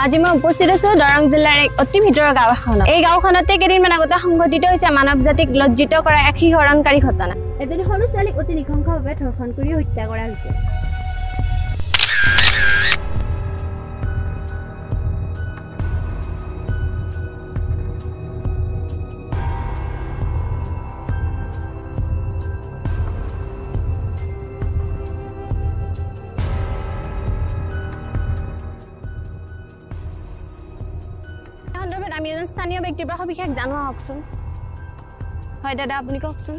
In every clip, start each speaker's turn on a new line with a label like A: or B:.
A: আজি মই উপস্থিত আছো দৰং জিলাৰ এক অতি ভিতৰৰ গাঁও এখনত। এই গাঁওখনতে কেইদিনমান আগতে সংঘটিত হৈছে মানৱ জাতিক লজ্জিত কৰা এক শিহৰণকাৰী ঘটনা। এজনী সৰু ছোৱালীক অতি নৃশংসভাৱে ধৰ্ষণ কৰি হত্যা কৰা হৈছে। আমি এজন স্থানীয় ব্যক্তিৰ পৰা সবিশেষ জানো আহকচোন। হয় দাদা, আপুনি কওকচোন।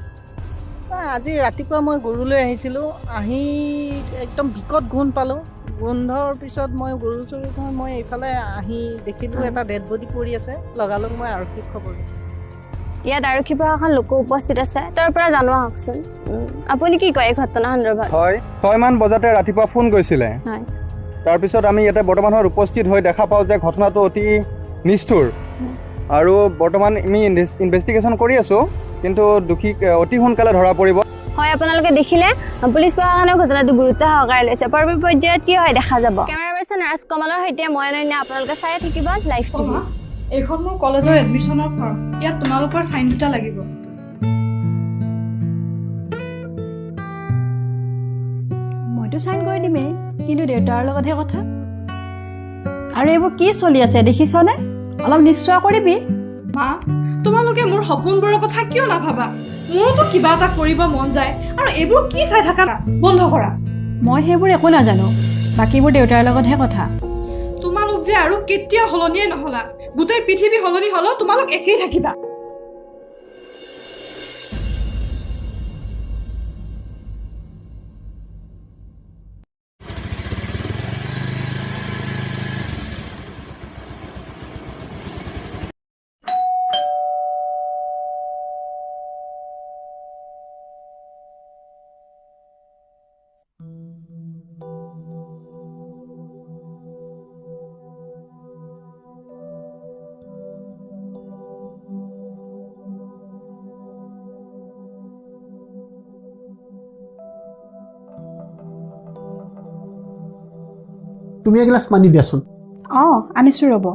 B: আজি ৰাতিপুৱা মই গৰুলৈ আহিছিলোঁ, আহি একদম বিকট গোন্ধ পালোঁ। গোন্ধৰ পিছত মই গৰু চৰুখন মই এইফালে আহি দেখিলোঁ এটা ডেড বডি পৰি আছে। লগালগ মই আৰক্ষীক খবৰ দিলোঁ।
A: ইয়াত আৰক্ষী প্ৰশাসন লোকো উপস্থিত আছে, তাৰ পৰা জানো আহকচোন। আপুনি কি কয় এই ঘটনা সন্দৰ্ভত?
C: হয়, 6 মান বজাতে ৰাতিপুৱা ফোন কৰিছিলে।
A: হয়,
C: তাৰপিছত আমি ইয়াতে বৰ্তমান উপস্থিত হৈ দেখা পাওঁ যে ঘটনাটো অতি নিষ্ঠুৰ আৰু বৰ্তমান আমি ইনভেষ্টিগেশ্যন কৰি আছোঁ, কিন্তু দোষীক অতি সোনকালে ধৰা পৰিব।
A: হয়, আপোনালোকে দেখিলে পুলিচ প্ৰশাসনে ঘটনাটো গুৰুত্ব সহকাৰে লৈছে। পৰৱৰ্তী পৰ্যায়ত কি হয় দেখা যাব। কেমেৰা পাৰ্চন ৰাজ কমলৰ সৈতে মই অনন্যা, আপোনালোকে চাই থাকিব লাইভ টিভি।
D: এইখন মোৰ কলেজৰ এডমিশ্যনৰ ফৰ্ম। ইয়াত তোমালোকৰ চাইন দুটা লাগিব।
E: মইতো চাইন কৰি দিমেই, কিন্তু দেউতাৰ লগতহে কথা। আৰু এইবোৰ কি চলি আছে দেখিছনে? অলপ নিশ্চয় কৰিবি।
D: মা, তোমালোকে মোৰ সপোনবোৰৰ কথা কিয় নাভাবা? মোৰতো কিবা এটা কৰিব মন যায়, আৰু এইবোৰ কি চাই থাকা না? বন্ধ কৰা।
E: মই সেইবোৰ একো নাজানো, বাকীবোৰ দেউতাৰ লগতহে কথা।
D: তোমালোক যে আৰু কেতিয়াও সলনিয়ে নহলা। গোটেই পৃথিৱী সলনি হলেও তোমালোক একেই থাকিবা।
F: তুমি এগিলাচ পানী দিয়াচোন।
E: আনিছো ৰ'ব।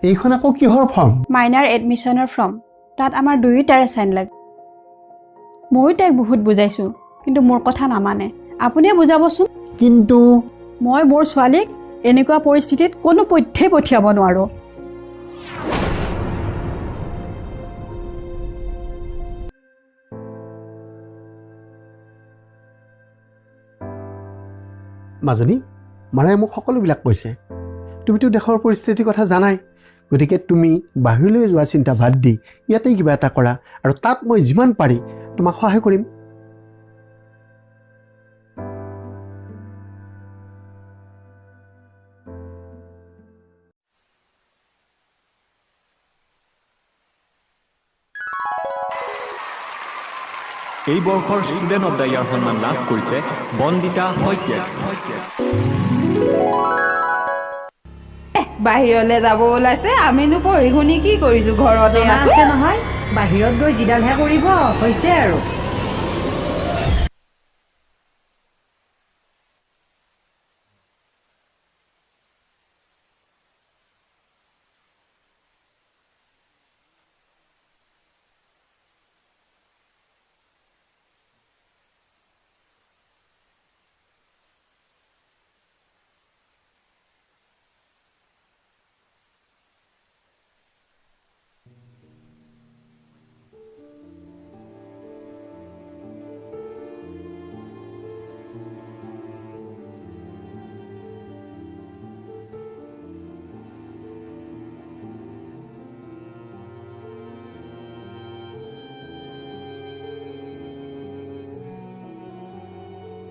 F: এইখন আকৌ কিহৰ ফৰ্ম?
E: মাইনাৰ এডমিশ্যনৰ ফৰ্ম। তাত আমাৰ দুয়োটাৰে চাইন লাগে। ময়ো তাইক বহুত বুজাইছোঁ, কিন্তু মোৰ কথা নামানে। আপুনিয়ে বুজাবচোন।
F: কিন্তু
E: মই মোৰ ছোৱালীক এনেকুৱা পৰিস্থিতিত কোনো পথ্যেই পঠিয়াব নোৱাৰোঁ।
F: মাজনী, মাৰাই মোক সকলোবিলাক কৈছে। তুমিতো দেশৰ পৰিস্থিতিৰ কথা জানাই, গতিকে তুমি বাহিৰলৈ যোৱা চিন্তা বাদ দি ইয়াতেই কিবা এটা কৰা, আৰু তাত মই যিমান পাৰি তোমাক সহায় কৰিম।
G: এই বৰ্ষৰ ষ্টুডেণ্ট অৱ দ্য ইয়াৰ সন্মান লাভ কৰিছে বন্দিতা শইকীয়া।
H: বাহিৰলৈ যাব ওলাইছে, আমিনো পঢ়ি শুনি কি কৰিছো? ঘৰতে আছে
I: নহয়, বাহিৰত গৈ যিডালহে কৰিব হৈছে আৰু।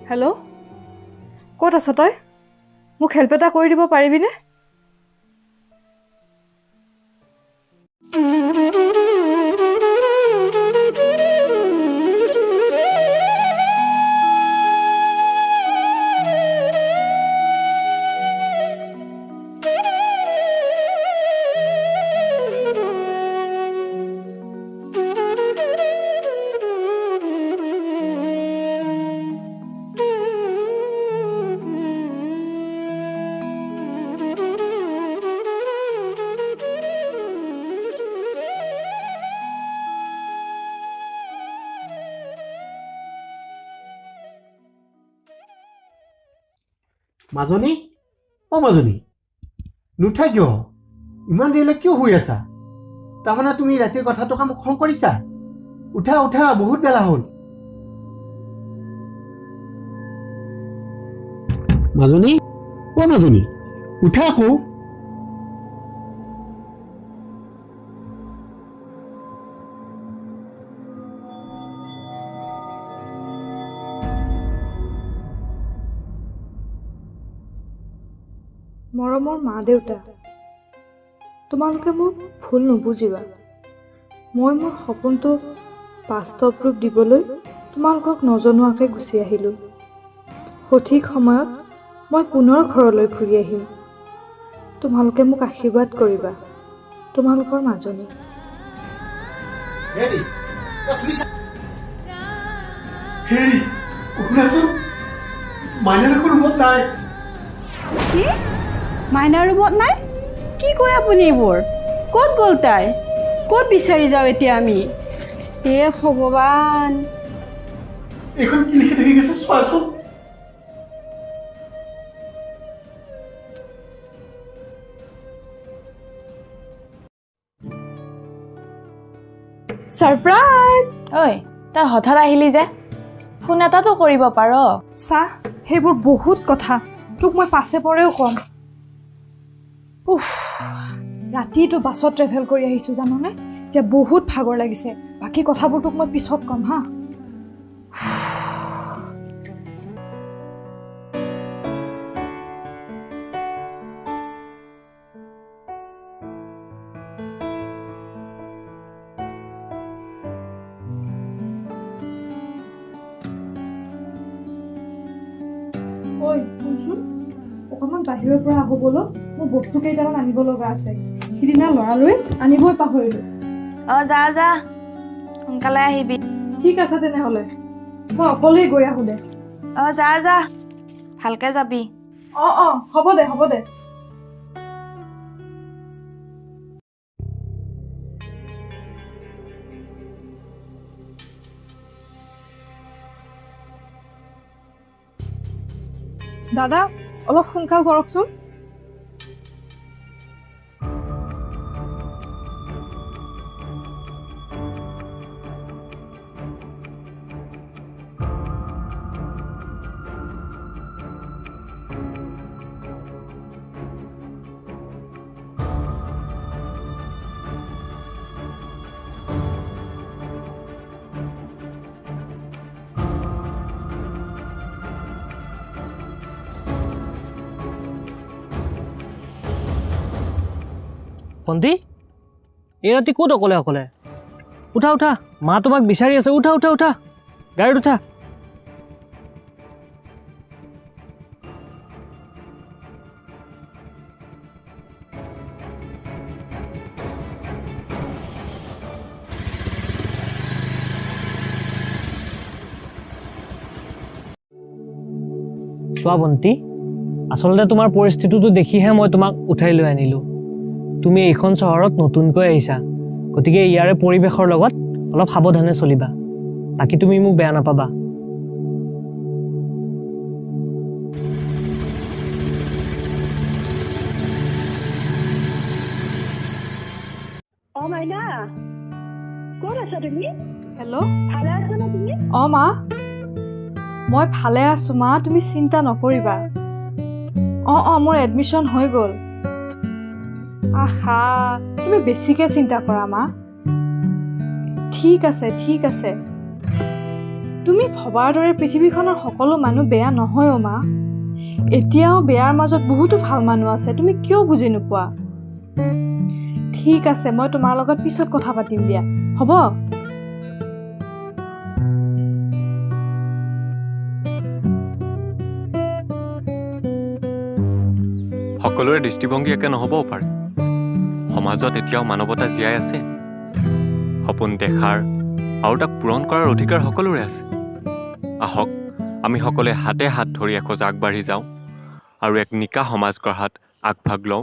D: হেল্ল', ক'ত আছ তই? মোক হেল্প এটা কৰি দিব পাৰিবিনে?
F: মাজনী, অ' মাজনী, নুঠা কিয়? ইমান দেৰিলৈ কিয় শুই আছা? তাৰমানে তুমি ৰাতিৰ কথাটো মোক খং কৰিছা? উঠা উঠা, বহুত বেলা হ'ল। মাজনী, অ' মাজনী, উঠা আকৌ।
D: মৰমৰ মা দেউতা, তোমালোকে মোক ভুল নুবুজিবা। মই মোৰ সপোনটো বাস্তৱ ৰূপ দিবলৈ তোমালোকক নজনোৱাকৈ গুচি আহিলোঁ। সঠিক সময়ত মই পুনৰ ঘৰলৈ ঘূৰি আহিম। তোমালোকে মোক আশীৰ্বাদ কৰিবা। তোমালোকৰ মাজনী।
F: হেৰি, শুনাচোন, মাইনা দেখোন ৰুমত নাই।
E: কি? মাইনাৰ ৰুমত নাই? কি কয় আপুনি এইবোৰ? ক'ত গ'ল তাই? ক'ত বিচাৰি যাওঁ এতিয়া আমি? হে ভগৱান!
F: এইখন কি লিখি থাকি গৈছে চোৱাচোন।
D: ছাৰপ্ৰাইজ!
H: ঐ, তই হঠাৎ আহিলি যে, ফোন এটাতো কৰিব পাৰ।
D: চাহ, সেইবোৰ বহুত কথা, তোক মই পাছে পৰেও ক'ম। উফ, ৰাতিটো বাছত ট্ৰেভেল কৰি আহিছোঁ জাননে? এতিয়া বহুত ভাগৰ লাগিছে। বাকী কথাবোৰ তোক মই পিছত ক'ম হা। ঐ শুনচোন, অকণমান বাহিৰৰ পৰা আহো বলো, মোৰ বস্তু কেইটামান আনিব লগা আছে। সিদিনা লৰালৰি আনিবই পাহৰিলোঁ।
H: যা যা, সোনকালে আহিবি।
D: ঠিক আছে তেনেহ'লে, মই অকলেই গৈ আহোঁ দে।
H: যা যা, ভালকে যাবি।
D: হ'ব দে হ'ব দে। দাদা, অলপ সোনকাল কৰকচোন।
J: ভণ্টি, এই ৰাতি ক'ত অকলে অকলে? উঠা উঠা, মা তোমাক বিচাৰি আছে। উঠা উঠা উঠা, গাড়ীত উঠা। চোৱা ভণ্টি, আচলতে তোমাৰ পৰিস্থিতিটো দেখিহে মই তোমাক উঠাই লৈ আনিলোঁ। তুমি এইখন চহৰত নতুনকৈ আহিছা, গতিকে ইয়াৰে পৰিৱেশৰ লগত অলপ সাৱধানে চলিবা। বাকী তুমি মোক বেয়া নাপাবা।
I: মাইনা, ক'ত আছা তুমি?
D: হেল্ল',
I: ভালে আছা না তুমি?
D: মা, মই ভালে আছোঁ মা, তুমি চিন্তা নকৰিবা। মোৰ এডমিশ্যন হৈ গ'ল। আহা, তুমি বেছিকৈ চিন্তা কৰা মা। ঠিক আছে ঠিক আছে, তুমি ভবাৰ দৰে পৃথিৱীখনৰ সকলো মানুহ বেয়া নহয় মা। এতিয়াও বেয়াৰ মাজত বহুতো ভাল মানুহ আছে, তুমি কিয় বুজি নোপোৱা? ঠিক আছে, মই তোমাৰ লগত পিছত কথা পাতিম দিয়া, হ'ব?
G: সকলোৰে দৃষ্টিভংগী একে নহ'বও পাৰে। সমাজত এতিয়াও মানৱতা জীয়াই আছে। সপোন দেখাৰ আৰু তাক পূৰণ কৰাৰ অধিকাৰ সকলোৰে আছে। আহক, আমি সকলোৱে হাতে হাত ধৰি এখোজ আগবাঢ়ি যাওঁ আৰু এক নিকা সমাজ গঢ়াত আগভাগ লওঁ।